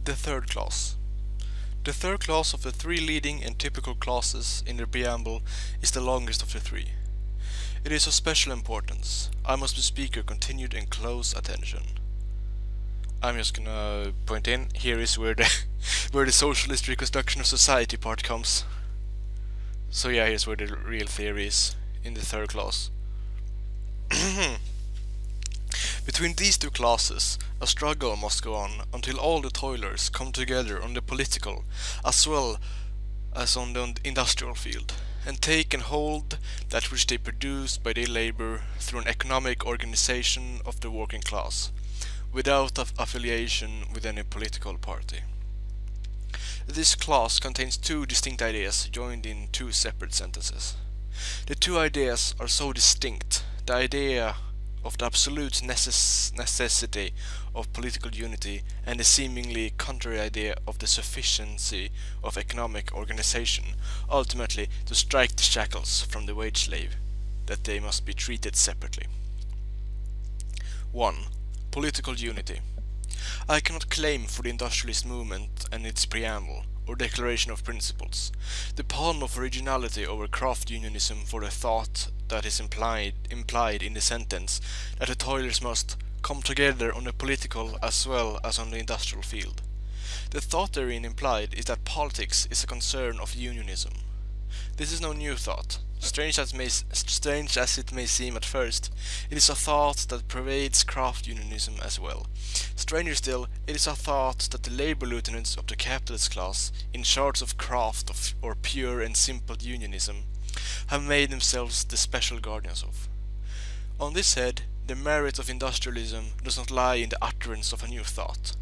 The third clause. The third clause of the three leading and typical clauses in the preamble is the longest of the three. It is of special importance. I must be speaker continued in close attention. I'm just gonna point in, here is where the where the Socialist Reconstruction of Society part comes. So yeah, here's where the real theory is, in the third clause. Between these two classes, a struggle must go on until all the toilers come together on the political as well as on the industrial field, and take and hold that which they produce by their labor through an economic organization of the working class, without affiliation with any political party. This clause contains two distinct ideas joined in two separate sentences. The two ideas are so distinct, the idea of the absolute necessity of political unity and the seemingly contrary idea of the sufficiency of economic organization, ultimately to strike the shackles from the wage slave, that they must be treated separately. 1. Political unity. I cannot claim for the industrialist movement and its preamble, or declaration of principles, the palm of originality over craft unionism for the thought that is implied in the sentence that the toilers must come together on the political as well as on the industrial field. The thought therein implied is that politics is a concern of unionism. This is no new thought. Strange as it may seem at first, it is a thought that pervades craft unionism as well. Stranger still, it is a thought that the labor lieutenants of the capitalist class, in charge of craft or pure and simple unionism, have made themselves the special guardians of. On this head, the merit of industrialism does not lie in the utterance of a new thought.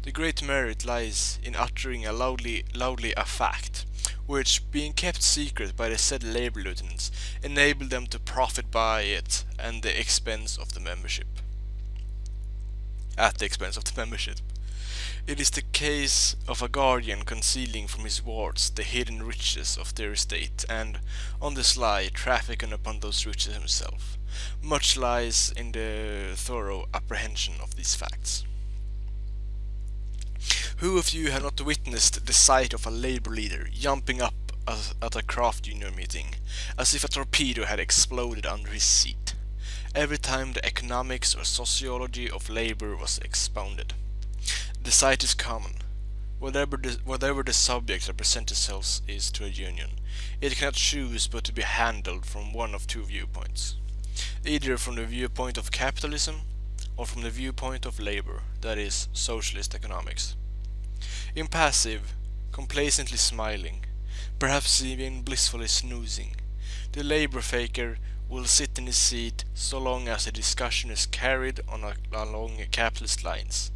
The great merit lies in uttering loudly a fact, which, being kept secret by the said labor lieutenants, enable them to profit by it at the expense of the membership. It is the case of a guardian concealing from his wards the hidden riches of their estate, and, on the sly, trafficking upon those riches himself. Much lies in the thorough apprehension of these facts. Who of you have not witnessed the sight of a labor leader jumping up at a craft union meeting, as if a torpedo had exploded under his seat, every time the economics or sociology of labor was expounded? The sight is common. Whatever the subject that presents itself is to a union, it cannot choose but to be handled from one of two viewpoints, either from the viewpoint of capitalism or from the viewpoint of labor, that is, socialist economics. Impassive, complacently smiling, perhaps even blissfully snoozing, the labor faker will sit in his seat so long as the discussion is carried along capitalist lines.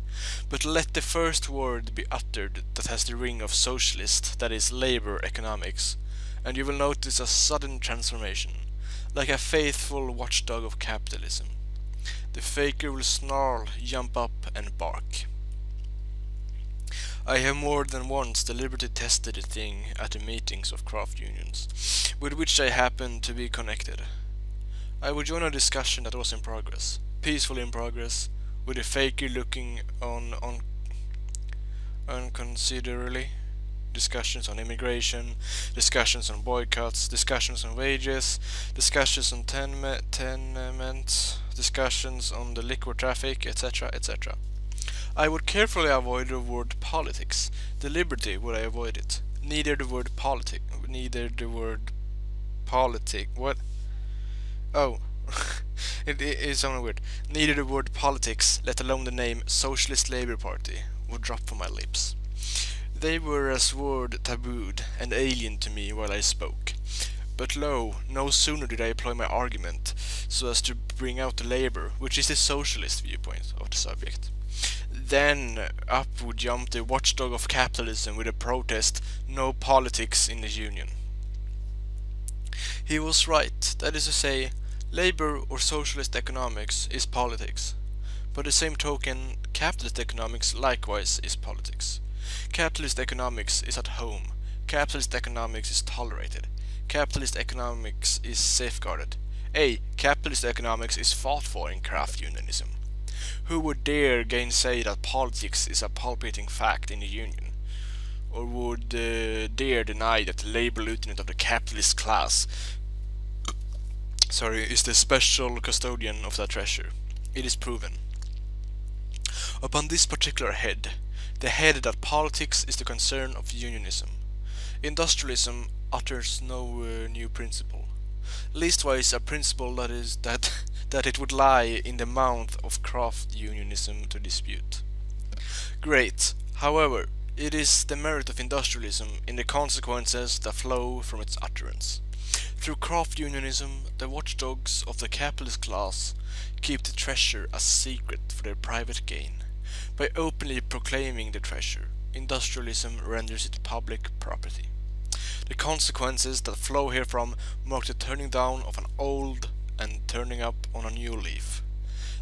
But let the first word be uttered that has the ring of socialist, that is, labor economics, and you will notice a sudden transformation, like a faithful watchdog of capitalism. The faker will snarl, jump up, and bark. I have more than once deliberately tested the thing at the meetings of craft unions, with which I happened to be connected. I would join a discussion that was in progress, peacefully in progress, with the faker looking on unconsiderately. Discussions on immigration, discussions on boycotts, discussions on wages, discussions on tenements, discussions on the liquor traffic, etc., etc. I would carefully avoid the word politics. Deliberately would I avoid it. Neither the word politic. What? Oh, it is something weird. Neither the word politics, let alone the name Socialist Labour Party, would drop from my lips. They were as word tabooed and alien to me while I spoke. But lo, no sooner did I employ my argument so as to bring out the labor, which is the socialist viewpoint of the subject, then up would jump the watchdog of capitalism with a protest, "No politics in the union." He was right, that is to say, labor or socialist economics is politics. By the same token, capitalist economics likewise is politics. Capitalist economics is at home. Capitalist economics is tolerated. Capitalist economics is safeguarded. Capitalist economics is fought for in craft unionism. Who would dare gainsay that politics is a palpitating fact in the Union? Or would dare deny that the labor lieutenant of the capitalist class is the special custodian of that treasure? It is proven. Upon this particular head, the head that politics is the concern of unionism, industrialism utters no new principle, leastwise a principle that is that it would lie in the mouth of craft unionism to dispute. Great, however, it is the merit of industrialism in the consequences that flow from its utterance. Through craft unionism, the watchdogs of the capitalist class keep the treasure a secret for their private gain. By openly proclaiming the treasure, industrialism renders it public property. The consequences that flow herefrom mark the turning down of an old and turning up on a new leaf.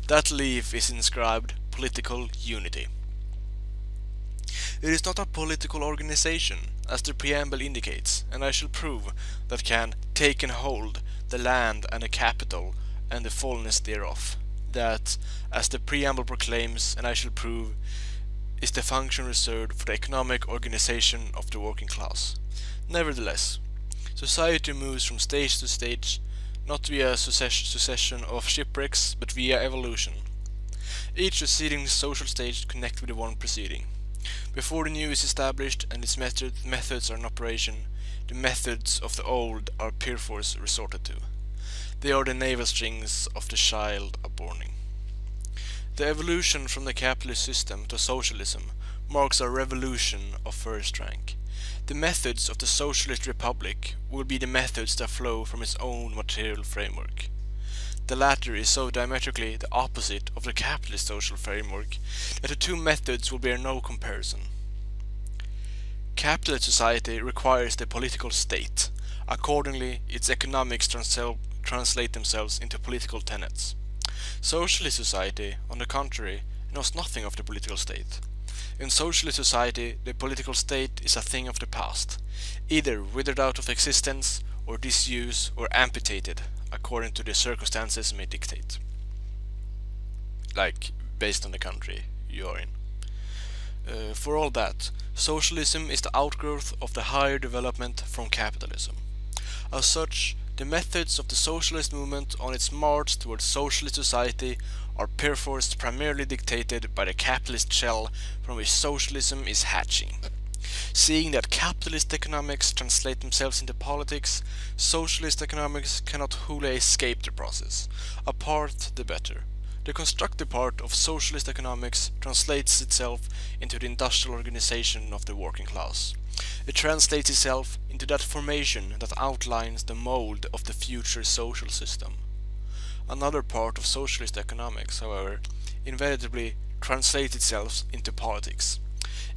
That leaf is inscribed political unity. It is not a political organization, as the preamble indicates, and I shall prove, that can take and hold the land and the capital and the fullness thereof. That, as the preamble proclaims, and I shall prove, is the function reserved for the economic organization of the working class. Nevertheless, society moves from stage to stage, not via succession of shipwrecks, but via evolution. Each succeeding social stage connects with the one preceding. Before the new is established and its methods are in operation, the methods of the old are perforce resorted to. They are the navel strings of the child upborning. The evolution from the capitalist system to socialism marks a revolution of first rank. The methods of the Socialist Republic will be the methods that flow from its own material framework. The latter is so diametrically the opposite of the capitalist social framework that the two methods will bear no comparison. Capitalist society requires the political state. Accordingly, its economics translate themselves into political tenets. Socialist society, on the contrary, knows nothing of the political state. In socialist society, the political state is a thing of the past, either withered out of existence, or disused, or amputated, according to the circumstances may dictate. Like, based on the country you are in. For all that, socialism is the outgrowth of the higher development from capitalism. As such, the methods of the socialist movement on its march towards socialist society are perforce primarily dictated by the capitalist shell from which socialism is hatching. Seeing that capitalist economics translate themselves into politics, socialist economics cannot wholly escape the process. A part the better. The constructive part of socialist economics translates itself into the industrial organization of the working class. It translates itself into that formation that outlines the mold of the future social system. Another part of socialist economics, however, inevitably translates itself into politics.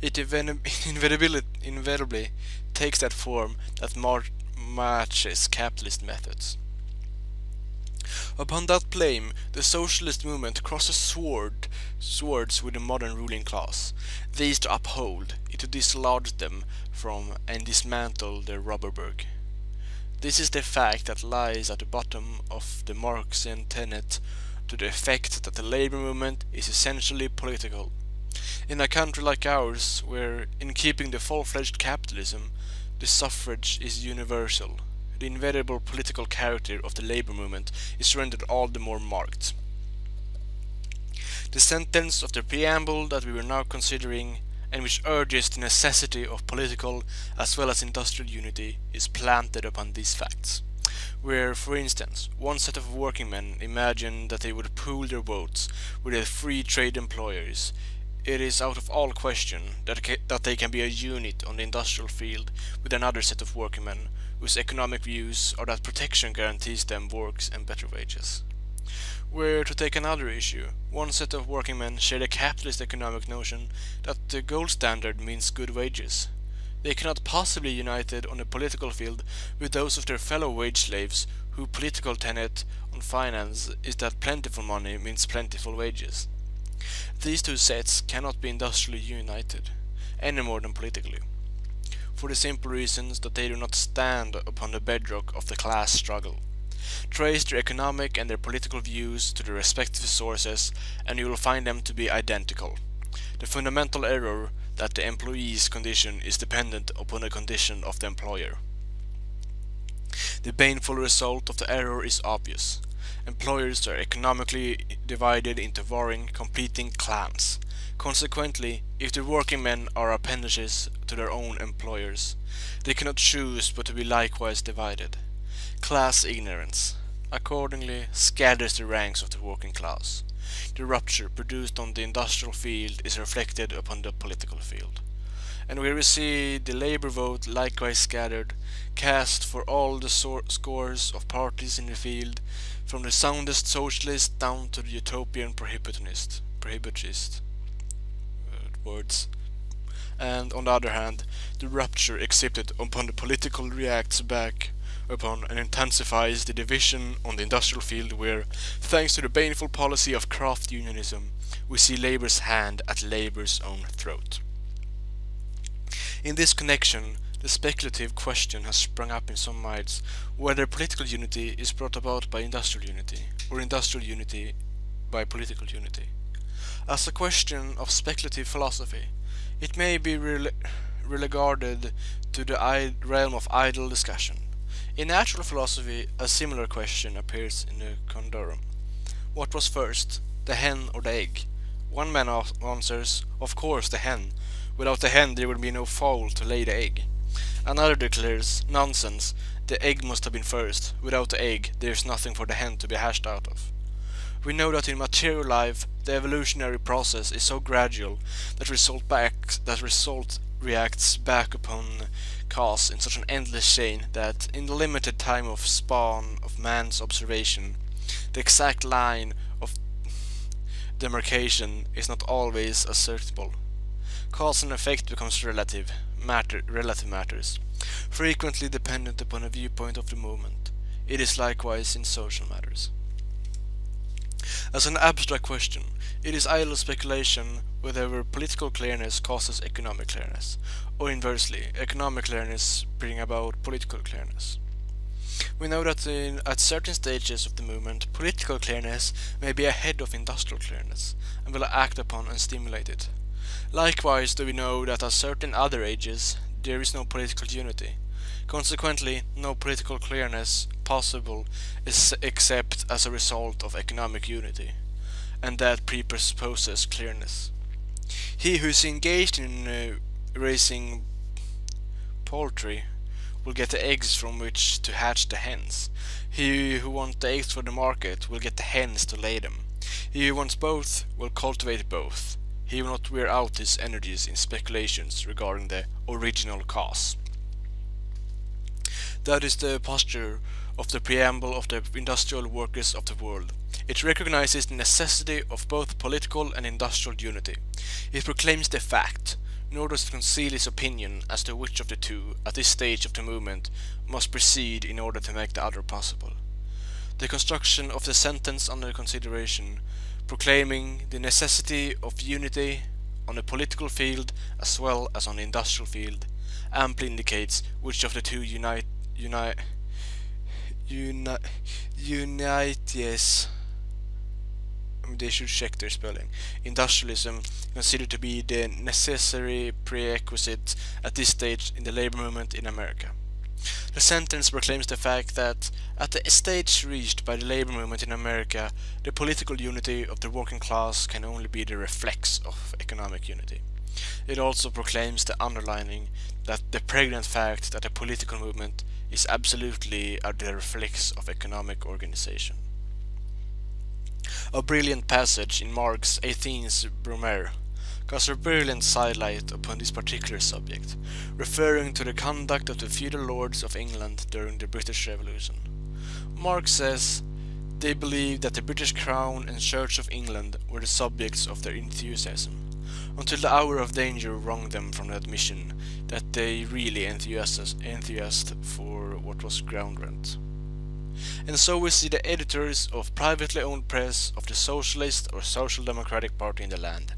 It inevitably takes that form that matches capitalist methods. Upon that plane, the socialist movement crosses swords with the modern ruling class, these to uphold, it to dislodge them from and dismantle their Robberberg. This is the fact that lies at the bottom of the Marxian tenet to the effect that the labor movement is essentially political. In a country like ours, where, in keeping the full-fledged capitalism, the suffrage is universal, the inevitable political character of the labor movement is rendered all the more marked. The sentence of the preamble that we were now considering, and which urges the necessity of political as well as industrial unity, is planted upon these facts. Where, for instance, one set of working men imagine that they would pool their votes with their free trade employers, it is out of all question that they can be a unit on the industrial field with another set of working men whose economic views are that protection guarantees them works and better wages. Where, to take another issue, one set of working men share the capitalist economic notion that the gold standard means good wages. They cannot possibly be united on the political field with those of their fellow wage slaves whose political tenet on finance is that plentiful money means plentiful wages. These two sets cannot be industrially united, any more than politically, for the simple reasons that they do not stand upon the bedrock of the class struggle. Trace their economic and their political views to their respective sources, and you will find them to be identical. The fundamental error that the employee's condition is dependent upon the condition of the employer. The baneful result of the error is obvious. Employers are economically divided into warring, competing clans. Consequently, if the working men are appendages to their own employers, they cannot choose but to be likewise divided. Class ignorance, accordingly, scatters the ranks of the working class. The rupture produced on the industrial field is reflected upon the political field. And where we see the labor vote likewise scattered, cast for all the scores of parties in the field, from the soundest socialist down to the utopian prohibitionist words. And on the other hand, the rupture exhibited upon the political reacts back upon and intensifies the division on the industrial field where, thanks to the baneful policy of craft unionism, we see labor's hand at labor's own throat. In this connection, the speculative question has sprung up in some minds whether political unity is brought about by industrial unity, or industrial unity by political unity. As a question of speculative philosophy, it may be relegated to the realm of idle discussion. In natural philosophy, a similar question appears in the conundrum. What was first, the hen or the egg? One man answers, of course the hen. Without the hen there would be no fowl to lay the egg. Another declares, nonsense, the egg must have been first. Without the egg there is nothing for the hen to be hatched out of. We know that in material life the evolutionary process is so gradual that result reacts back upon cause in such an endless chain that in the limited time of span of man's observation, the exact line of demarcation is not always ascertainable. Cause and effect becomes relative matters, frequently dependent upon a viewpoint of the movement. It is likewise in social matters. As an abstract question, it is idle speculation whether political clearness causes economic clearness, or inversely, economic clearness bring about political clearness. We know that at certain stages of the movement, political clearness may be ahead of industrial clearness, and will act upon and stimulate it. Likewise do we know that at certain other ages, there is no political unity. Consequently, no political clearness possible is except as a result of economic unity, and that presupposes clearness. He who is engaged in raising poultry will get the eggs from which to hatch the hens. He who wants the eggs for the market will get the hens to lay them. He who wants both will cultivate both. He will not wear out his energies in speculations regarding the original cause. That is the posture of the preamble of the industrial workers of the world. It recognizes the necessity of both political and industrial unity. It proclaims the fact, nor does it conceal its opinion as to which of the two, at this stage of the movement, must precede in order to make the other possible. The construction of the sentence under consideration, proclaiming the necessity of unity on the political field as well as on the industrial field, amply indicates which of the two they should check their spelling. Industrialism considered to be the necessary prerequisite at this stage in the labor movement in America. The sentence proclaims the fact that at the stage reached by the labor movement in America, the political unity of the working class can only be the reflex of economic unity. It also proclaims the underlining that the pregnant fact that the political movement is absolutely the reflex of economic organization. A brilliant passage in Marx' 18th Brumaire casts a brilliant sidelight upon this particular subject, referring to the conduct of the feudal lords of England during the British Revolution. Marx says, they believed that the British Crown and Church of England were the subjects of their enthusiasm, until the hour of danger wrung them from the admission that they really enthusiased for what was ground rent. And so we see the editors of privately owned press of the Socialist or Social Democratic Party in the land,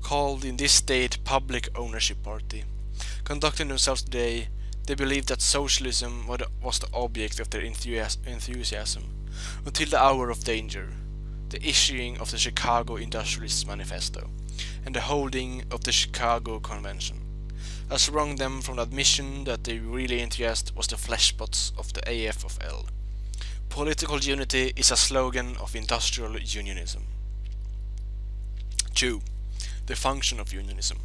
called in this state Public Ownership Party, conducting themselves today They believed that socialism was the object of their enthusiasm, until the hour of danger, the issuing of the Chicago Industrialists Manifesto, and the holding of the Chicago Convention, has wrung them from the admission that their really interest was the fleshpots of the AFL. Political unity is a slogan of industrial unionism. 2. The function of unionism.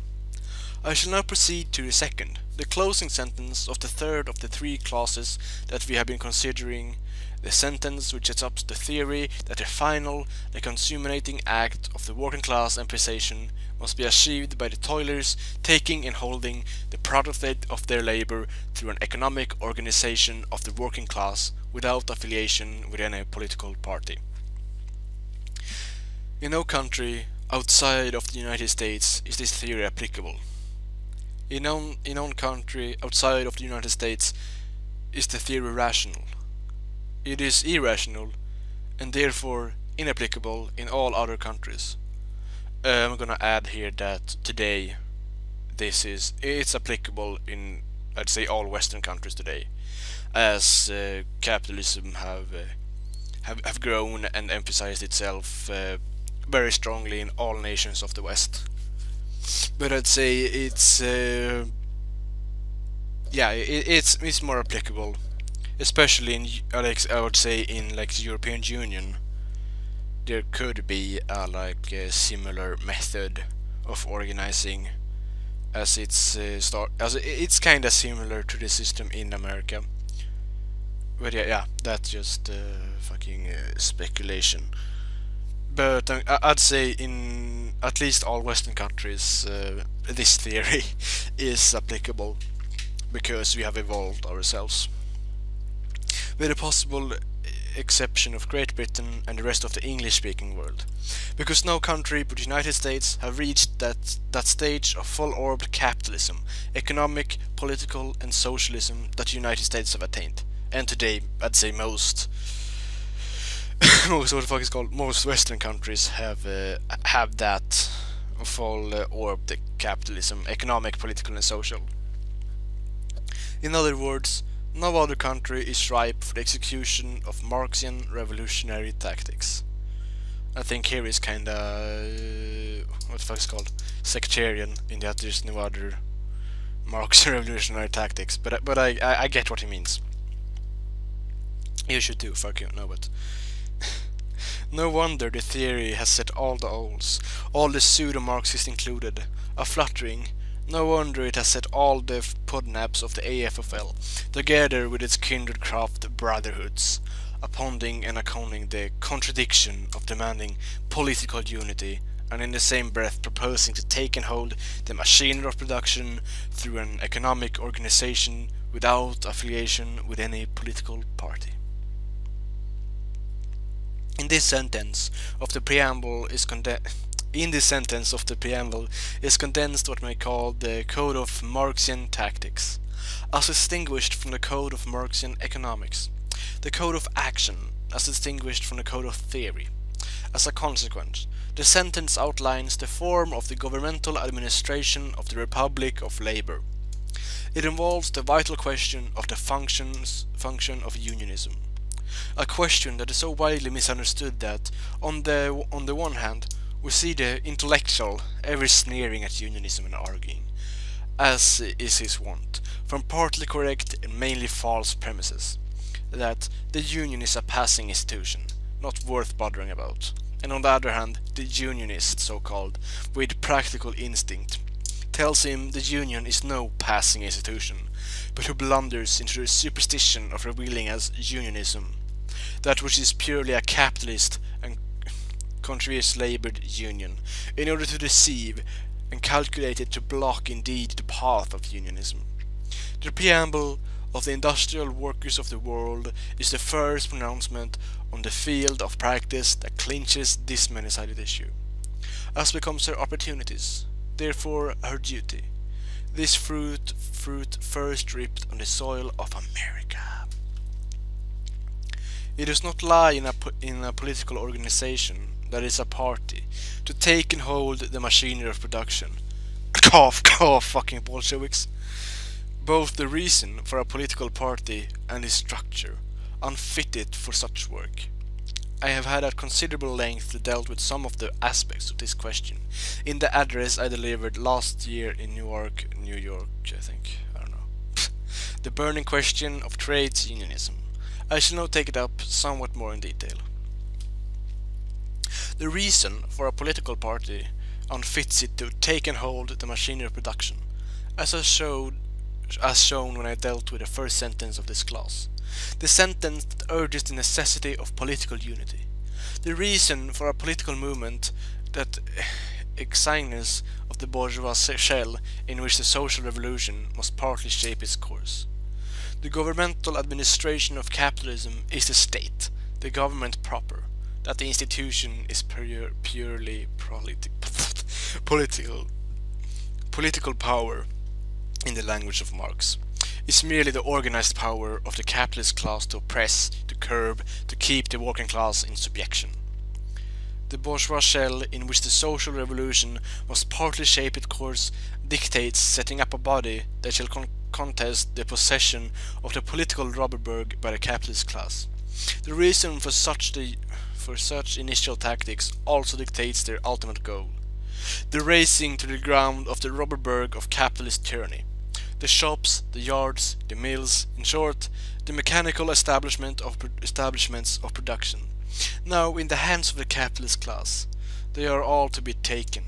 I shall now proceed to the second, the closing sentence of the third of the three clauses that we have been considering, the sentence which sets up the theory that the final, the consummating act of the working class emphasization must be achieved by the toilers taking and holding the product of their labor through an economic organization of the working class without affiliation with any political party. In no country outside of the United States is this theory applicable. In no country outside of the United States is the theory rational. It is irrational and therefore inapplicable in all other countries. I'm gonna add here that today it's applicable in, I'd say, all Western countries today, as capitalism have grown and emphasized itself very strongly in all nations of the West. But I'd say it's it's more applicable, especially in I would say in like the European Union. There could be a similar method of organizing, as it's kind of similar to the system in America. But yeah, that's just fucking speculation. But I'd say in at least all Western countries, this theory is applicable because we have evolved ourselves. With a possible exception of Great Britain and the rest of the English-speaking world, because no country but the United States have reached that stage of full-orbed capitalism, economic, political and socialism that the United States have attained. And today, I'd say most most Western countries have that full-orbed capitalism, economic, political and social. In other words, no other country is ripe for the execution of Marxian revolutionary tactics. I think here is kinda what the fuck is called sectarian, in that there's no other Marxian revolutionary tactics, but I get what he means. You should too, fuck you, no, but no wonder the theory has set all the owls, all the pseudo-Marxists included, a-fluttering. No wonder it has set all the podnaps of the AFL, together with its kindred craft brotherhoods, upholding and accounting the contradiction of demanding political unity, and in the same breath proposing to take and hold the machinery of production through an economic organization without affiliation with any political party. In this sentence of the preamble is condensed what we may call the code of Marxian tactics, as distinguished from the code of Marxian economics, the code of action, as distinguished from the code of theory. As a consequence, the sentence outlines the form of the governmental administration of the Republic of Labor. It involves the vital question of the function of unionism, a question that is so widely misunderstood that, on the one hand, we see the intellectual ever sneering at unionism and arguing, as is his wont, from partly correct and mainly false premises, that the union is a passing institution, not worth bothering about, and on the other hand, the unionist, so-called, with practical instinct, tells him the union is no passing institution, but who blunders into the superstition of revealing as unionism that which is purely a capitalist and conscious labored union, in order to deceive and calculated to block indeed the path of unionism. The preamble of the industrial workers of the world is the first pronouncement on the field of practice that clinches this many-sided issue, as becomes her opportunities, therefore her duty. This fruit first ripped on the soil of America. It does not lie in a political organization, that is a party, to take and hold the machinery of production. Cough, cough, fucking Bolsheviks. both the reason for a political party and its structure unfit it for such work. I have had at considerable length dealt with some of the aspects of this question in the address I delivered last year in Newark, New York, I think. I don't know. The burning question of trades unionism. I shall now take it up somewhat more in detail. The reason for a political party unfits it to take and hold the machinery of production, as shown when I dealt with the first sentence of this class. The sentence that urges the necessity of political unity. The reason for a political movement that exignes of the bourgeois shell in which the social revolution must partly shape its course. The governmental administration of capitalism is the state, the government proper, that the institution is purely political power, in the language of Marx, is merely the organized power of the capitalist class to oppress, to curb, to keep the working class in subjection. The bourgeois shell in which the social revolution must partly shape its course dictates setting up a body that shall contest the possession of the political Roberberg by the capitalist class. The reason for such initial tactics also dictates their ultimate goal: the razing to the ground of the Roberberg of capitalist tyranny. The shops, the yards, the mills, in short, the mechanical establishments of production. Now in the hands of the capitalist class, they are all to be taken,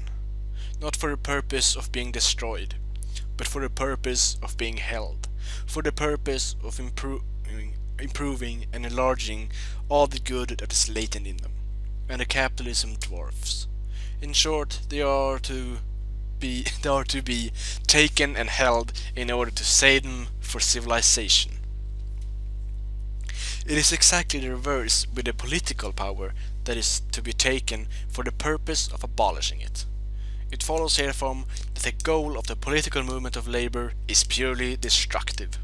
not for the purpose of being destroyed, but for the purpose of being held, for the purpose of improving and enlarging all the good that is latent in them, and the capitalism dwarfs. In short, they are to be taken and held in order to save them for civilization. It is exactly the reverse with the political power that is to be taken for the purpose of abolishing it. It follows herefrom that the goal of the political movement of labor is purely destructive.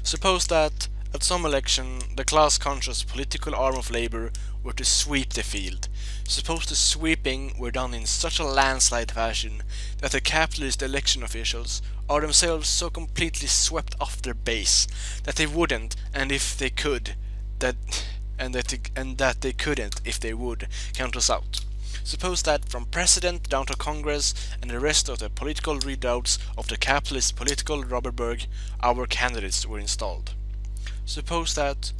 Suppose that, at some election, the class-conscious political arm of labor were to sweep the field. Suppose the sweeping were done in such a landslide fashion that the capitalist election officials are themselves so completely swept off their base that they wouldn't, and if they could, that they couldn't, if they would, count us out. Suppose that from President down to Congress and the rest of the political redoubts of the capitalist political Roberberg, our candidates were installed. Suppose that,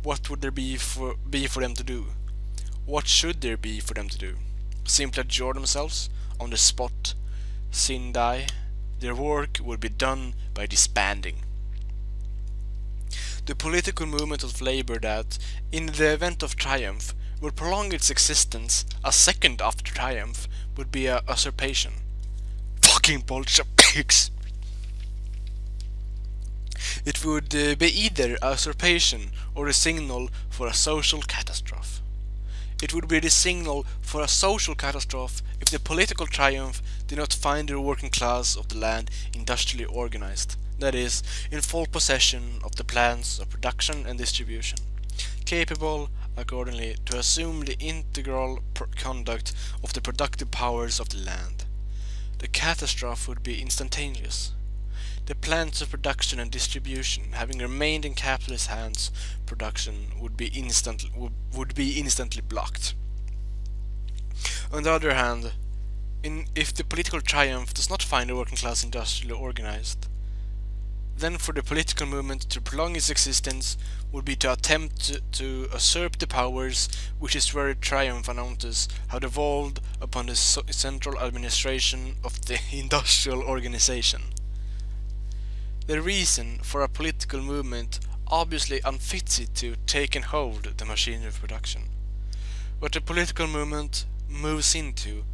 what would there be for them to do? What should there be for them to do? Simply adjure themselves on the spot, sin die? Their work would be done by disbanding. The political movement of labor that, in the event of triumph, would prolong its existence a second after triumph would be a usurpation. Fucking Bolsheviks! It would be either a usurpation or a signal for a social catastrophe. It would be the signal for a social catastrophe if the political triumph did not find the working class of the land industrially organized, that is, in full possession of the plans of production and distribution, capable, accordingly, to assume the integral conduct of the productive powers of the land. The catastrophe would be instantaneous. The plans of production and distribution having remained in capitalist hands, production would be instantly blocked. On the other hand, if the political triumph does not find the working class industrially organized, then for the political movement to prolong its existence would be to attempt to usurp the powers which its very triumph announces had devolved upon the central administration of the industrial organization. The reason for a political movement obviously unfits it to take and hold the machinery of production. What the political movement moves into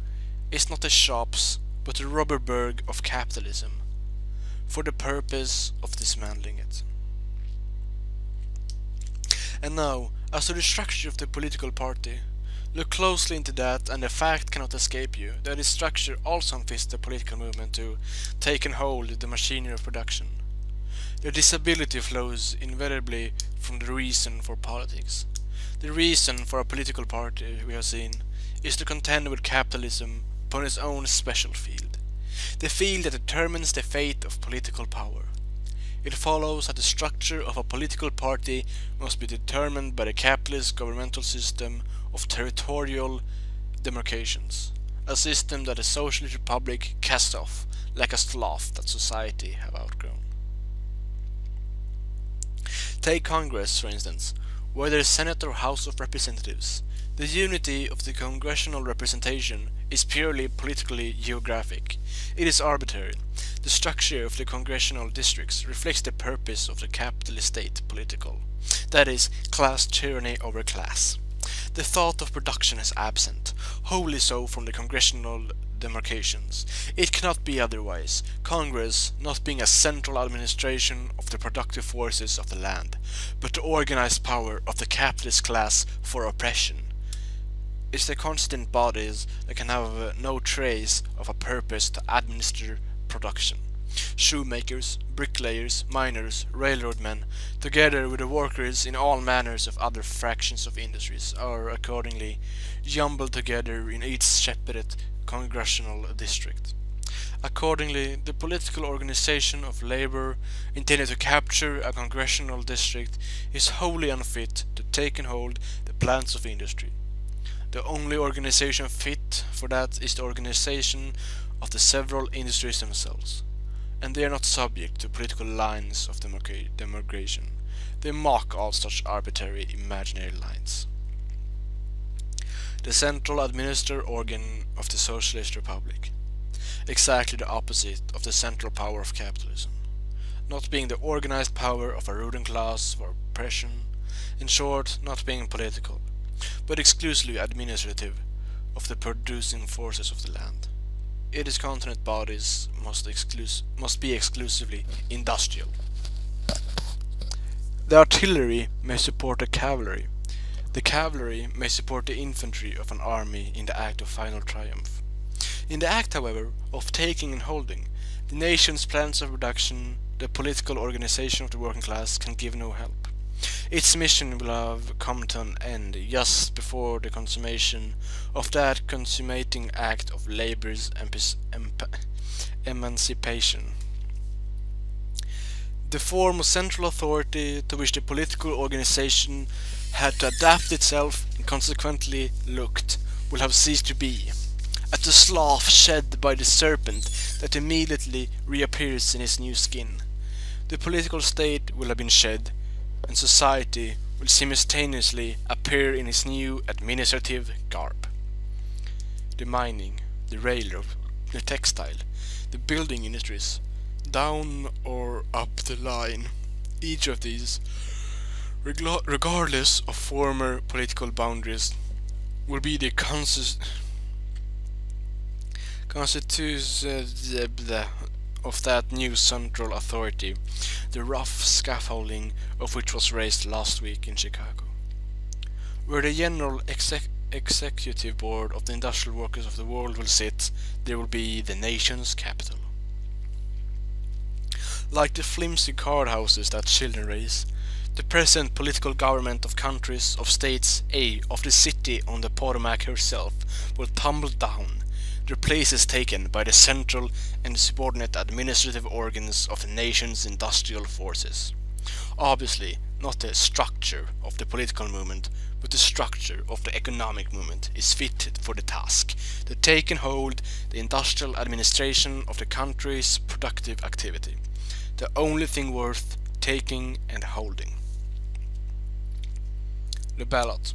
is not the shops but the Roberberg of capitalism, for the purpose of dismantling it. And now, as to the structure of the political party, look closely into that, and the fact cannot escape you that its structure also unfits the political movement to take and hold the machinery of production. The disability flows invariably from the reason for politics. The reason for a political party, we have seen, is to contend with capitalism upon its own special field, the field that determines the fate of political power. It follows that the structure of a political party must be determined by the capitalist governmental system of territorial demarcations, a system that the Socialist Republic cast off like a slough that society have outgrown. Take Congress, for instance, whether Senate or House of Representatives. The unity of the congressional representation is purely politically geographic. It is arbitrary. The structure of the congressional districts reflects the purpose of the capitalist state political, that is, class tyranny over class. The thought of production is absent, wholly so from the congressional demarcations. It cannot be otherwise, Congress not being a central administration of the productive forces of the land, but the organized power of the capitalist class for oppression. It's the constituent bodies that can have no trace of a purpose to administer production. Shoemakers, bricklayers, miners, railroad men, together with the workers in all manners of other fractions of industries, are accordingly jumbled together in each separate congressional district. Accordingly, the political organization of labor intended to capture a congressional district is wholly unfit to take and hold the plants of industry. The only organization fit for that is the organization of the several industries themselves, and they are not subject to political lines of demarcation. They mock all such arbitrary imaginary lines. The central administrative organ of the Socialist Republic, exactly the opposite of the central power of capitalism, not being the organized power of a ruling class for oppression, in short, not being political, but exclusively administrative of the producing forces of the land. Its constituent bodies must be exclusively industrial. The artillery may support the cavalry. The cavalry may support the infantry of an army in the act of final triumph. In the act, however, of taking and holding, the nation's plans of production, the political organization of the working class can give no help. Its mission will have come to an end just before the consummation of that consummating act of labor's emancipation. The form of central authority to which the political organization had to adapt itself and consequently looked will have ceased to be, at the slough shed by the serpent that immediately reappears in his new skin. The political state will have been shed, and society will simultaneously appear in its new administrative garb. The mining, the railroad, the textile, the building industries, down or up the line, each of these, regardless of former political boundaries, will be the constitution of that new central authority, the rough scaffolding of which was raised last week in Chicago. Where the general executive board of the industrial workers of the world will sit, there will be the nation's capital. Like the flimsy card houses that children raise, the present political government of countries, of states, of the city on the Potomac herself, will tumble down, their places taken by the central and subordinate administrative organs of the nation's industrial forces. Obviously, not the structure of the political movement, but the structure of the economic movement is fitted for the task to take and hold the industrial administration of the country's productive activity, the only thing worth taking and holding. The ballot.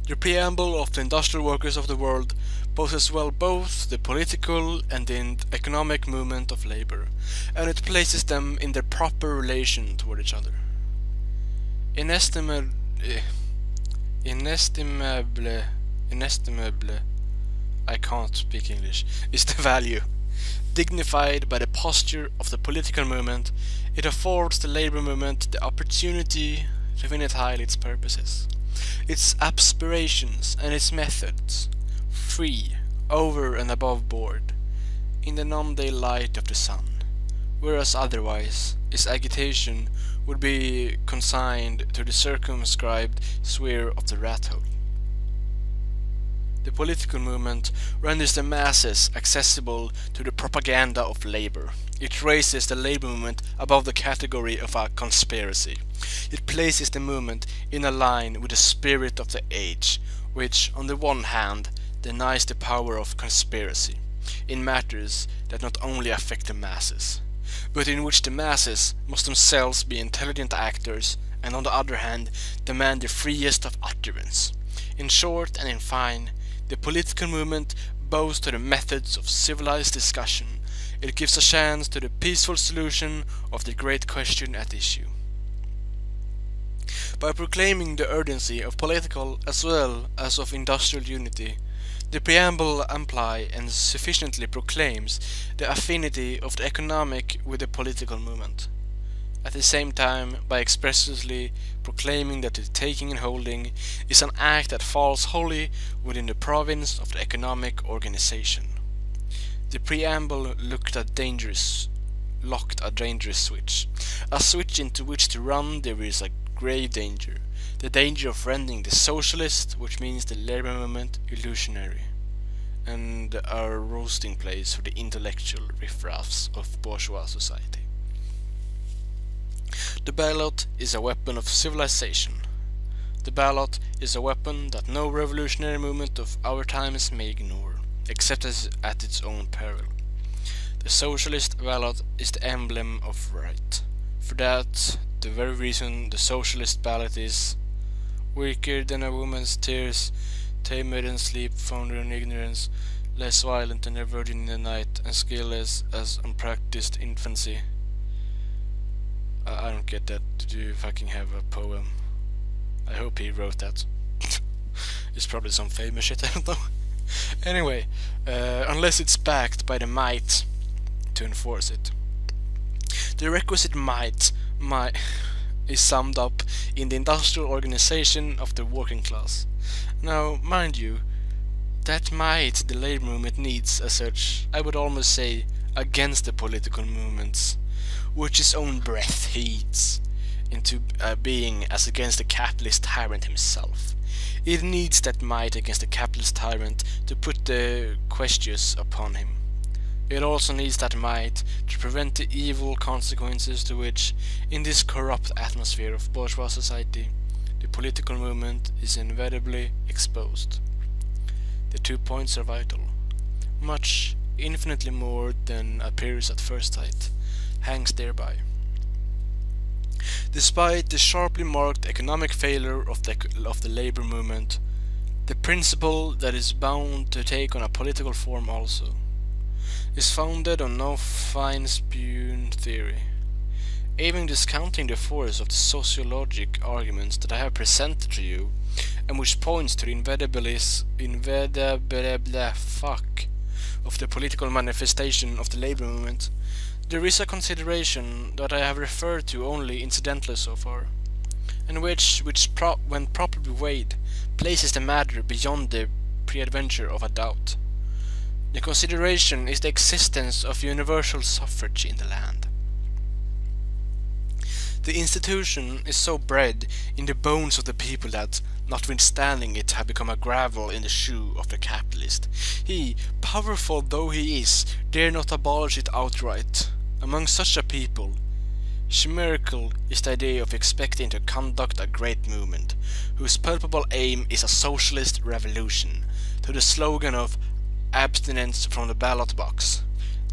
The preamble of the industrial workers of the world poses well both the political and the economic movement of labor, and it places them in their proper relation toward each other. Inestimable, I can't speak English, is the value. Dignified by the posture of the political movement, it affords the labor movement the opportunity to vindicate its purposes, its aspirations and its methods, free, over and above board, in the noonday light of the sun, whereas otherwise its agitation would be consigned to the circumscribed sphere of the rat hole. The political movement renders the masses accessible to the propaganda of labor. It raises the labor movement above the category of a conspiracy. It places the movement in a line with the spirit of the age, which, on the one hand, denies the power of conspiracy in matters that not only affect the masses, but in which the masses must themselves be intelligent actors, and on the other hand demand the freest of utterance. In short and in fine, the political movement bows to the methods of civilized discussion. It gives a chance to the peaceful solution of the great question at issue. By proclaiming the urgency of political as well as of industrial unity, the preamble implies and sufficiently proclaims the affinity of the economic with the political movement. At the same time, by expressly proclaiming that the taking and holding is an act that falls wholly within the province of the economic organization. The preamble locked a dangerous switch, a switch into which to run there is a grave danger, the danger of rendering the socialist, which means the labor movement, illusionary, and a roasting place for the intellectual riffraffs of bourgeois society. The ballot is a weapon of civilization. The ballot is a weapon that no revolutionary movement of our times may ignore, except at its own peril. The socialist ballot is the emblem of right. For that, the very reason the socialist ballot is weaker than a woman's tears, tamer than sleep, fonder in ignorance, less violent than a virgin in the night, and skillless as unpracticed infancy. I don't get that. Did you fucking have a poem? I hope he wrote that. It's probably some famous shit, I don't know. Anyway, unless it's backed by the might to enforce it. The requisite might is summed up in the industrial organization of the working class. Now, mind you, that might the labor movement needs as such, I would almost say, against the political movements, which its own breath heats into being as against the capitalist tyrant himself. It needs that might against the capitalist tyrant to put the questions upon him. It also needs that might to prevent the evil consequences to which, in this corrupt atmosphere of bourgeois society, the political movement is inevitably exposed. The 2 points are vital. Much, infinitely more than appears at first sight, hangs thereby. Despite the sharply marked economic failure of the labor movement, the principle that is bound to take on a political form also is founded on no fine-spun theory. Even discounting the force of the sociologic arguments that I have presented to you, and which points to the fuck of the political manifestation of the labor movement, there is a consideration that I have referred to only incidentally so far, and which when properly weighed, places the matter beyond the peradventure of a doubt. The consideration is the existence of universal suffrage in the land. The institution is so bred in the bones of the people that, notwithstanding it have become a gravel in the shoe of the capitalist, he, powerful though he is, dare not abolish it outright. Among such a people, chimerical is the idea of expecting to conduct a great movement, whose palpable aim is a socialist revolution, to the slogan of abstinence from the ballot box.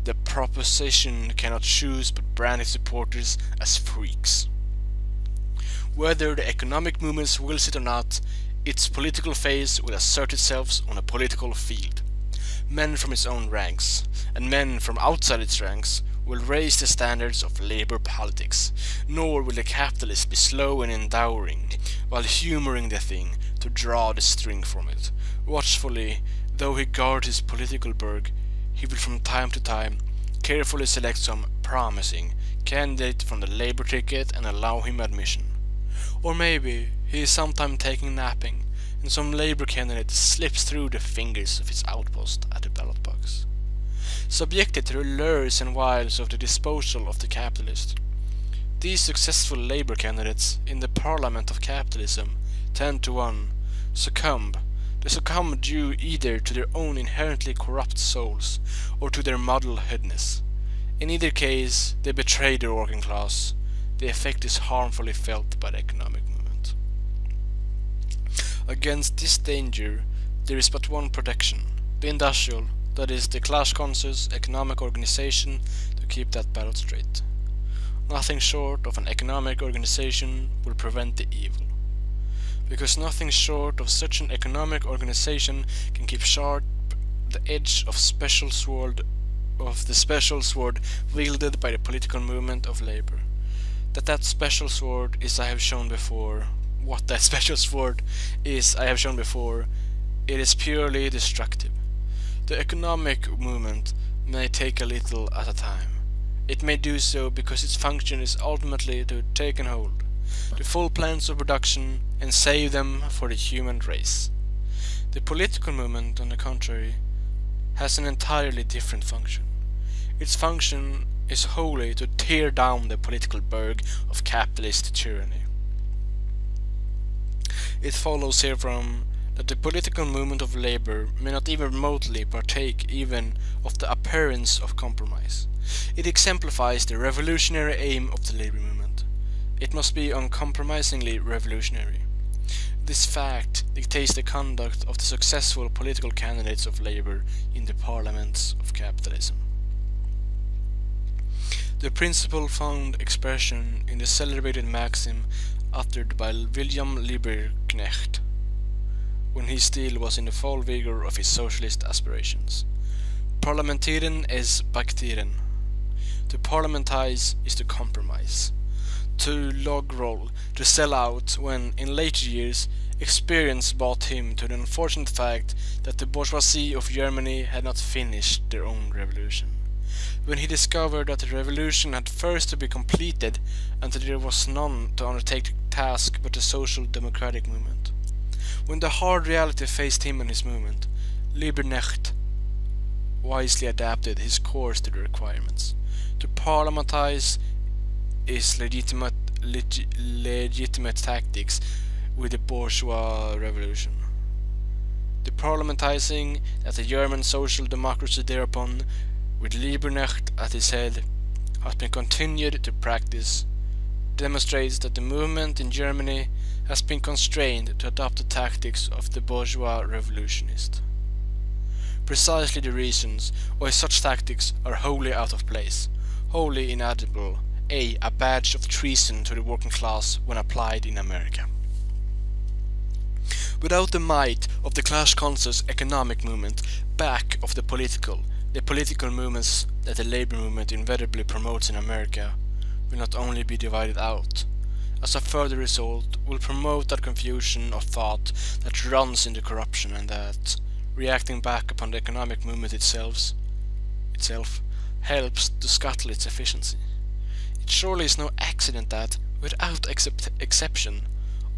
The proposition cannot choose but brand its supporters as freaks. Whether the economic movement wills it or not, its political phase will assert itself on a political field. Men from its own ranks, and men from outside its ranks, will raise the standards of labor politics, nor will the capitalist be slow in endowing, while humouring the thing, to draw the string from it. Watchfully, though he guard his political burg, he will from time to time carefully select some promising candidate from the labor ticket and allow him admission. Or maybe he is sometime taking napping, and some labor candidate slips through the fingers of his outpost at the ballot box. Subjected to the lures and wiles of the disposal of the capitalist, these successful labor candidates in the parliament of capitalism 10 to 1 succumb They succumb due either to their own inherently corrupt souls or to their muddle-headedness. In either case, they betray their working class. The effect is harmfully felt by the economic movement. Against this danger, there is but one protection: the industrial, that is, the class-conscious economic organization to keep that battle straight. Nothing short of an economic organization will prevent the evil. Because nothing short of such an economic organization can keep sharp the edge of the special sword wielded by the political movement of labor. That special sword is, I have shown before. What that special sword is, I have shown before. It is purely destructive. The economic movement may take a little at a time. It may do so because its function is ultimately to take and hold the full plans of production and save them for the human race. The political movement, on the contrary, has an entirely different function. Its function is wholly to tear down the political burg of capitalist tyranny. It follows herefrom that the political movement of labor may not even remotely partake even of the appearance of compromise. It exemplifies the revolutionary aim of the labor movement. It must be uncompromisingly revolutionary. This fact dictates the conduct of the successful political candidates of labor in the parliaments of capitalism. The principle found expression in the celebrated maxim uttered by William Lieberknecht, when he still was in the full vigor of his socialist aspirations. Parliamentieren is baktieren. To parliamentize is to compromise. To log roll, to sell out, when, in later years, experience brought him to the unfortunate fact that the bourgeoisie of Germany had not finished their own revolution. When he discovered that the revolution had first to be completed and that there was none to undertake the task but the social democratic movement. When the hard reality faced him and his movement, Lieberknecht wisely adapted his course to the requirements. To parliamentize is legitimate tactics with the bourgeois revolution. The parliamentizing that the German social democracy thereupon, with Lieberknecht at his head, has been continued to practice, demonstrates that the movement in Germany has been constrained to adopt the tactics of the bourgeois revolutionist. Precisely the reasons why such tactics are wholly out of place, wholly inadmissible, a badge of treason to the working class when applied in America. Without the might of the class-conscious economic movement back of the political movements that the labor movement invariably promotes in America will not only be divided out, as a further result will promote that confusion of thought that runs into corruption and that, reacting back upon the economic movement itself helps to scuttle its efficiency. It surely is no accident that, without exception,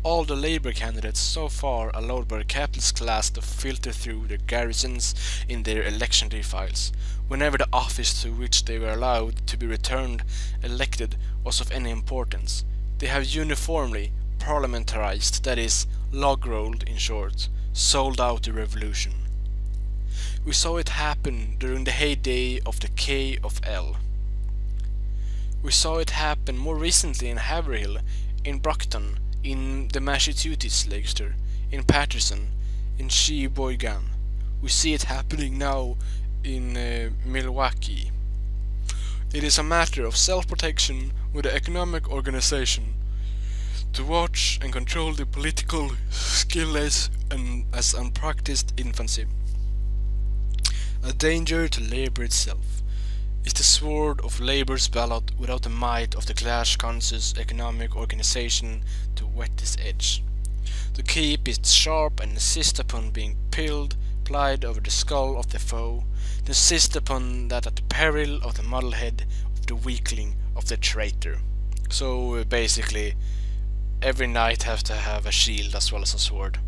all the labor candidates so far allowed by the capitalist class to filter through the garrisons in their election day files, whenever the office to which they were allowed to be returned elected was of any importance. They have uniformly parliamentarized, that is, log-rolled in short, sold out the revolution. We saw it happen during the heyday of the K of L. We saw it happen more recently in Haverhill, in Brockton, in the Massachusetts Legislature, in Patterson, in Sheboygan. We see it happening now in Milwaukee. It is a matter of self-protection with the economic organization to watch and control the political skillless and as unpracticed infancy. A danger to labor itself is the sword of labor's ballot without the might of the class-conscious economic organization to whet its edge, to keep it sharp and insist upon being plied over the skull of the foe, to insist upon that at the peril of the muddlehead, of the weakling, of the traitor. So basically, every knight has to have a shield as well as a sword.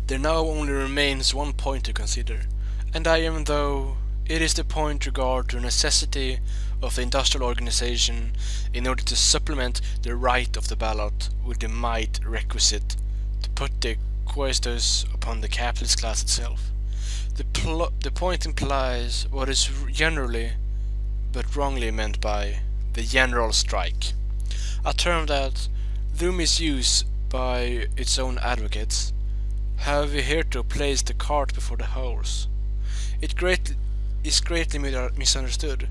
There now only remains one point to consider, and though it is the point regard to the necessity of the industrial organization in order to supplement the right of the ballot with the might requisite to put the quaestus upon the capitalist class itself. The point implies what is generally, but wrongly meant by, the general strike, a term that, through misuse by its own advocates, have hitherto placed the cart before the horse. It is greatly misunderstood,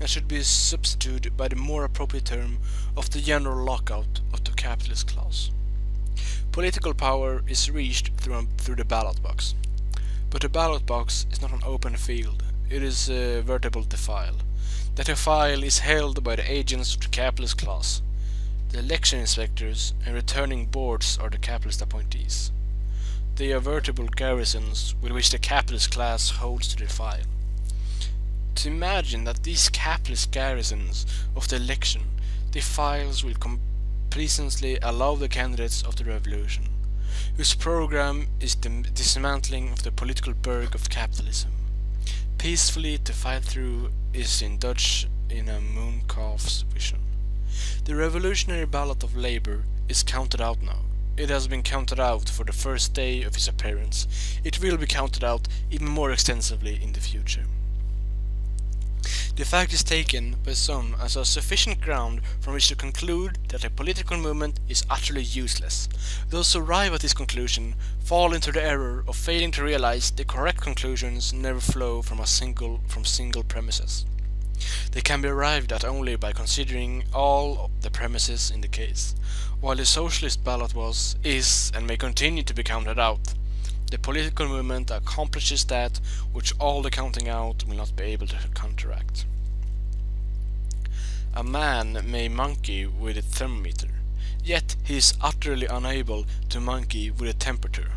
and should be substituted by the more appropriate term of the general lockout of the capitalist class. Political power is reached through the ballot box. But the ballot box is not an open field, it is a veritable defile. That defile is held by the agents of the capitalist class. The election inspectors and returning boards are the capitalist appointees. They are veritable garrisons with which the capitalist class holds the defile. To imagine that these capitalist garrisons of the election defiles will complacently allow the candidates of the revolution, whose program is the dismantling of the political burg of capitalism, peacefully to fight through is indulged in a mooncalf's vision. The revolutionary ballot of labor is counted out now. It has been counted out for the first day of its appearance. It will be counted out even more extensively in the future. The fact is taken by some as a sufficient ground from which to conclude that a political movement is utterly useless. Those who arrive at this conclusion fall into the error of failing to realize the correct conclusions never flow from single premises. They can be arrived at only by considering all the premises in the case. While the socialist ballot is, and may continue to be counted out, the political movement accomplishes that which all the counting out will not be able to counteract. A man may monkey with a thermometer, yet he is utterly unable to monkey with a temperature.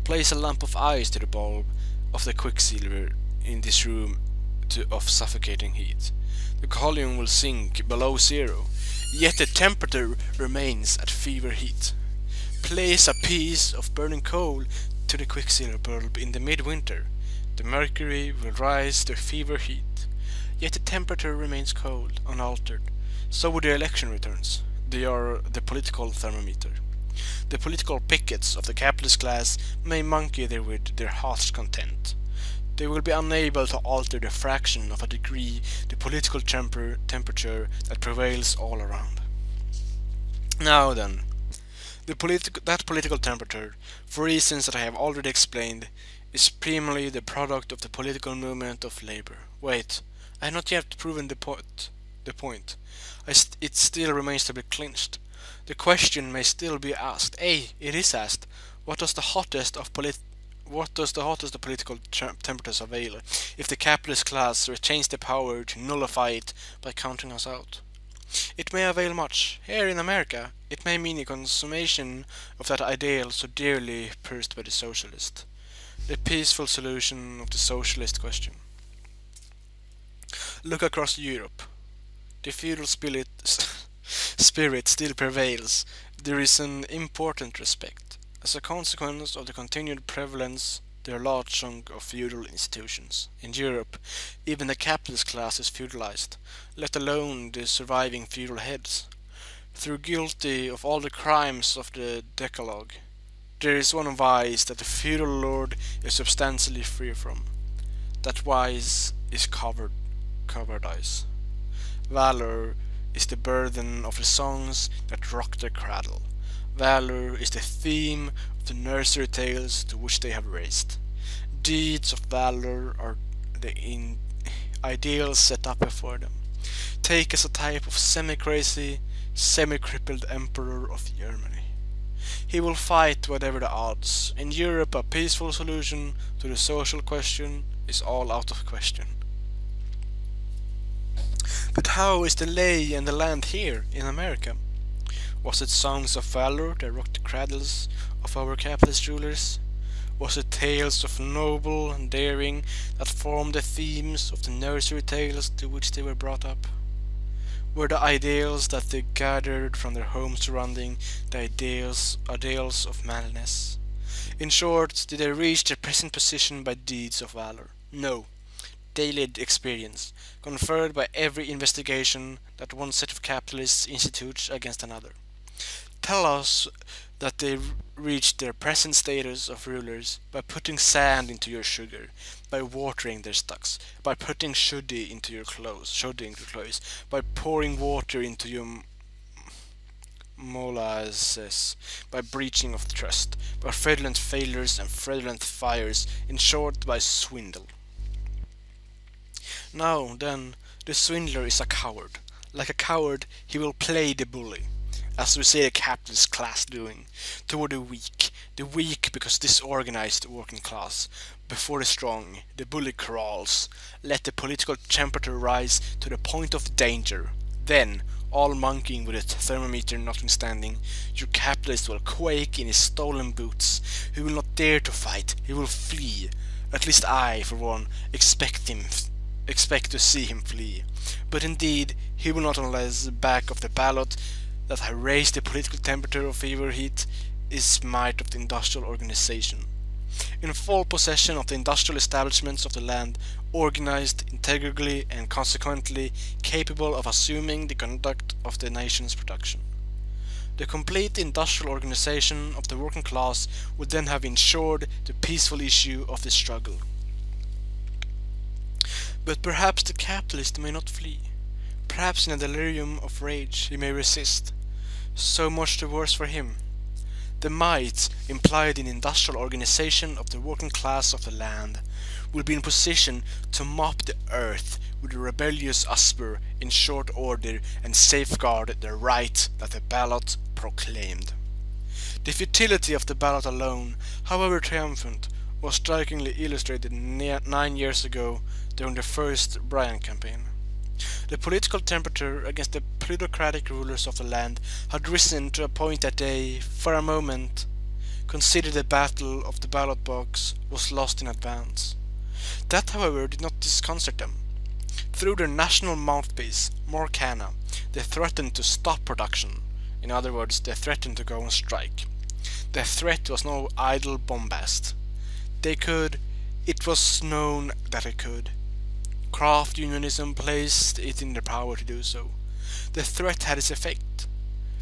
Place a lump of ice to the bulb of the quicksilver in this room of suffocating heat. The column will sink below zero, yet the temperature remains at fever heat. Place a piece of burning coal to the quicksilver bulb in the midwinter. The mercury will rise to fever heat, yet the temperature remains cold, unaltered. So would the election returns. They are the political thermometer. The political pickets of the capitalist class may monkey therewith their heart's content. They will be unable to alter the fraction of a degree the political temperature that prevails all around. Now then, that political temperature, for reasons that I have already explained, is primarily the product of the political movement of labor. Wait, I have not yet proven the point. It still remains to be clinched. The question may still be asked. It is asked. What does the hottest of political temperatures avail if the capitalist class retains the power to nullify it by counting us out? It may avail much. Here in America, it may mean a consummation of that ideal so dearly pierced by the socialist, the peaceful solution of the socialist question. Look across Europe. The feudal spirit still prevails. There is an important respect. As a consequence of the continued prevalence, there are a large chunk of feudal institutions. In Europe, even the capitalist class is feudalized, let alone the surviving feudal heads. Though guilty of all the crimes of the Decalogue, there is one vice that the feudal lord is substantially free from. That vice is cowardice. Valor is the burden of the songs that rock their cradle. Valor is the theme of the nursery tales to which they have raised. Deeds of valor are the ideals set up before them. Take as a type of semi-crazy, semi-crippled emperor of Germany. He will fight whatever the odds. In Europe, a peaceful solution to the social question is all out of question. But how is the lay and the land here in America? Was it songs of valor that rocked the cradles of our capitalist rulers? Was it tales of noble and daring that formed the themes of the nursery tales to which they were brought up? Were the ideals that they gathered from their home surrounding the ideals of manliness? In short, did they reach their present position by deeds of valor? No. Daily experience, conferred by every investigation that one set of capitalists institutes against another. tell us that they reached their present status of rulers by putting sand into your sugar, by watering their stocks, by putting shoddy into your clothes, by pouring water into your molasses, by breaching of trust, by fraudulent failures and fraudulent fires, in short, by swindle. Now, then, the swindler is a coward. Like a coward, he will play the bully, as we see the capitalist class doing, toward the weak because disorganized working class. Before the strong, the bully crawls. Let the political temperature rise to the point of danger. Then, all monkeying with a thermometer notwithstanding, your capitalist will quake in his stolen boots. He will not dare to fight, he will flee. At least I, for one, expect to see him flee. But indeed, he will not unless back of the ballot that has raised the political temperature of fever heat is might of the industrial organization. In full possession of the industrial establishments of the land, organized, integrally and consequently capable of assuming the conduct of the nation's production. The complete industrial organization of the working class would then have ensured the peaceful issue of the struggle. But perhaps the capitalist may not flee. Perhaps in a delirium of rage he may resist. So much the worse for him. The might implied in industrial organization of the working class of the land will be in position to mop the earth with a rebellious usper in short order and safeguard the right that the ballot proclaimed. The futility of the ballot alone, however triumphant, was strikingly illustrated 9 years ago during the first Bryan campaign. The political temperature against the plutocratic rulers of the land had risen to a point that they, for a moment, considered the battle of the ballot box was lost in advance. That, however, did not disconcert them. Through their national mouthpiece, Mark Hanna, they threatened to stop production. In other words, they threatened to go on strike. Their threat was no idle bombast. It was known that they could. Craft unionism placed it in their power to do so. The threat had its effect,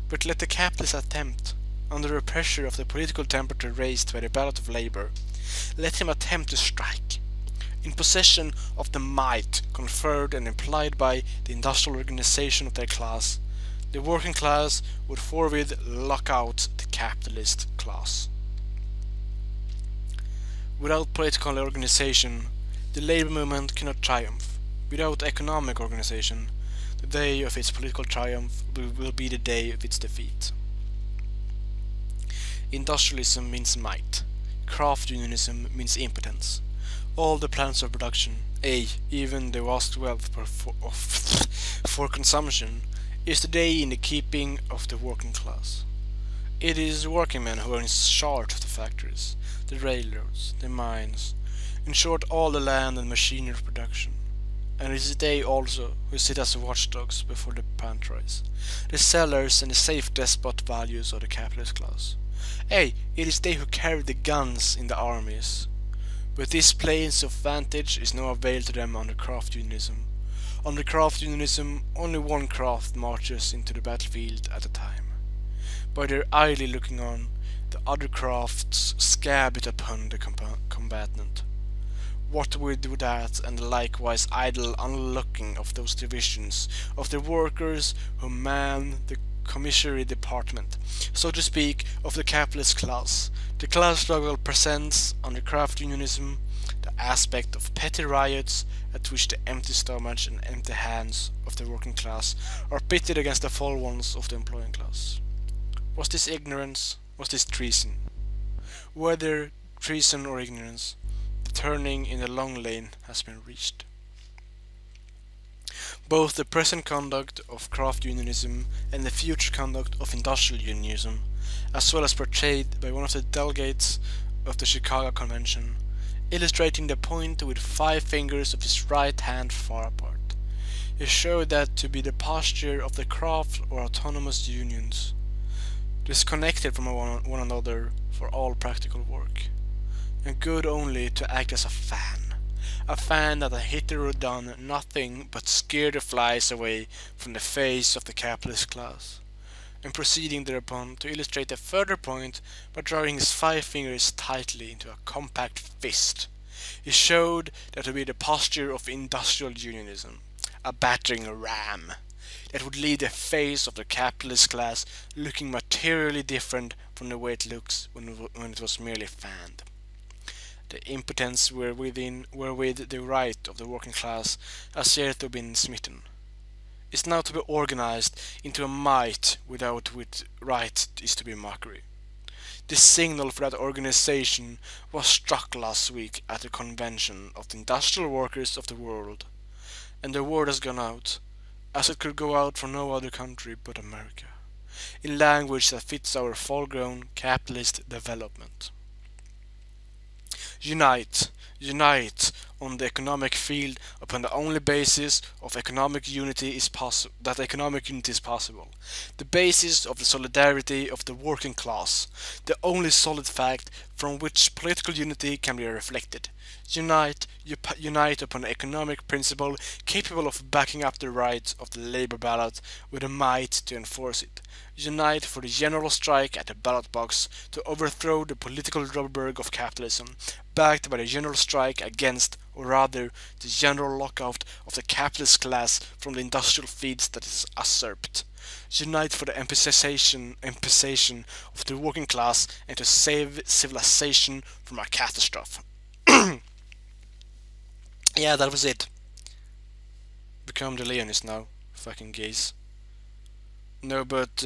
but let the capitalist attempt, under the pressure of the political temperature raised by the ballot of labor, let him attempt to strike. In possession of the might conferred and implied by the industrial organization of their class, the working class would forthwith lock out the capitalist class. Without political organization, the labor movement cannot triumph. Without economic organization, the day of its political triumph will be the day of its defeat. Industrialism means might. Craft unionism means impotence. All the plans of production, even the vast wealth for consumption, is today in the keeping of the working class. It is working men who are in charge of the factories, the railroads, the mines, in short all the land and machinery of production. And it is they also who sit as watchdogs before the pantries, the sellers and the safe despot values of the capitalist class. It is they who carry the guns in the armies. But this place of vantage is no avail to them under craft unionism. Under craft unionism, only one craft marches into the battlefield at a time. By their idly looking on, the other crafts scab it upon the combatant. What with that, and the likewise idle unlooking of those divisions of the workers who man the commissary department, so to speak, of the capitalist class. The class struggle presents, under craft unionism, the aspect of petty riots at which the empty stomachs and empty hands of the working class are pitted against the full ones of the employing class. Was this ignorance? Was this treason? Whether treason or ignorance, the turning in the long lane has been reached. Both the present conduct of craft unionism and the future conduct of industrial unionism, as well as portrayed by one of the delegates of the Chicago Convention, illustrating the point with 5 fingers of his right hand far apart, he showed that to be the posture of the craft or autonomous unions, disconnected from one another for all practical work, and good only to act as a fan that had hitherto done nothing but scare the flies away from the face of the capitalist class. and proceeding thereupon to illustrate a further point by drawing his 5 fingers tightly into a compact fist. He showed that to be the posture of industrial unionism, a battering ram that would leave the face of the capitalist class looking materially different from the way it looks when it was merely fanned. The impotence wherewith the right of the working class has hitherto been smitten is now to be organized into a might without which right is to be mockery. The signal for that organization was struck last week at the convention of the industrial workers of the world, and the word has gone out, as it could go out from no other country but America, in language that fits our full-grown capitalist development. Unite, unite on the economic field upon the only basis of economic unity is possible. The basis of the solidarity of the working class, the only solid fact from which political unity can be reflected. Unite upon an economic principle capable of backing up the right of the labor ballot with the might to enforce it. Unite for the general strike at the ballot box to overthrow the political rubberberg of capitalism, backed by the general strike against, or rather, the general lockout of the capitalist class from the industrial feeds that is usurped. Unite for the emphasization of the working class and to save civilization from a catastrophe. Yeah, that was it. Become the Leonist now. Fucking gays. No, but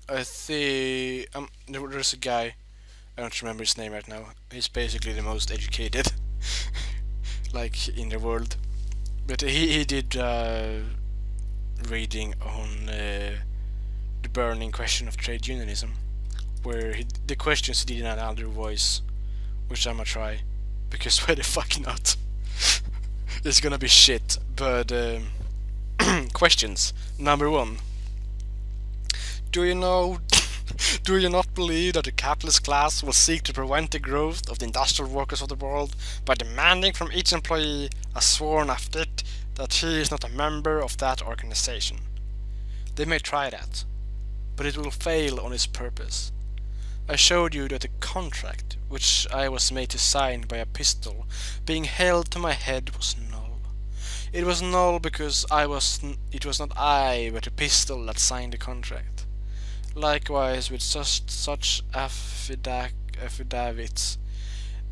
I think there's a guy. I don't remember his name right now. He's basically the most educated, like, in the world. But he did reading on the burning question of trade unionism, where the questions he did in another voice, which I'ma try, because why the fuck not? It's gonna be shit. But questions. Number 1. Do you not believe that the capitalist class will seek to prevent the growth of the industrial workers of the world by demanding from each employee a sworn affidavit that he is not a member of that organization? They may try that, but it will fail on its purpose. I showed you that the contract, which I was made to sign by a pistol, being held to my head, was null. It was null because it was not I, but the pistol that signed the contract. Likewise with such affidavits,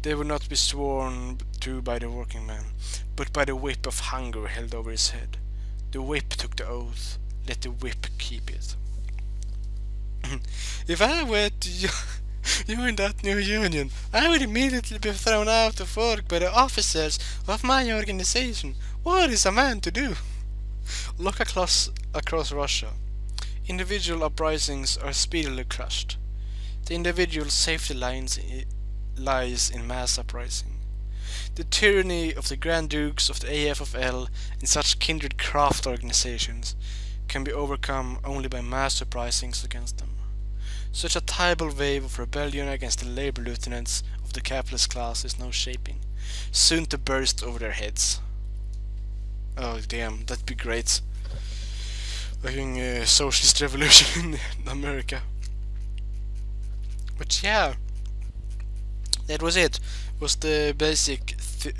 they would not be sworn to by the working man, but by the whip of hunger held over his head. The whip took the oath, let the whip keep it. If I were to join that new union, I would immediately be thrown out of work by the officers of my organization. What is a man to do? Look across Russia. Individual uprisings are speedily crushed. The individual safety lies in mass uprising. The tyranny of the Grand Dukes of the AFFL and such kindred craft organizations can be overcome only by mass uprisings against them. Such a tidal wave of rebellion against the labor lieutenants of the capitalist class is now shaping, soon to burst over their heads. Oh damn, that'd be great. Fucking socialist revolution in America. But yeah, that was it. Was the basic.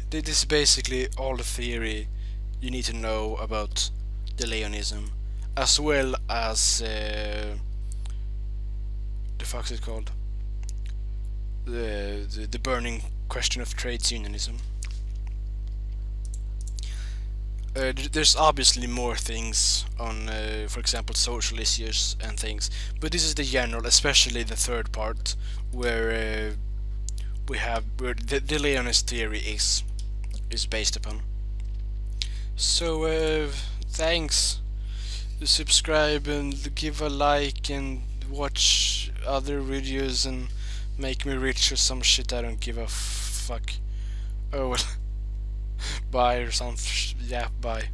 This is basically all the theory you need to know about the Leonism, as well as the fuck's it called? The burning question of trade unionism. There's obviously more things on, for example, social issues and things, but this is the general, especially the third part, where where the Leonist theory is based upon. So thanks. Subscribe and give a like and watch other videos and make me rich or some shit. I don't give a fuck. Oh well. Bye or something. Yeah, bye.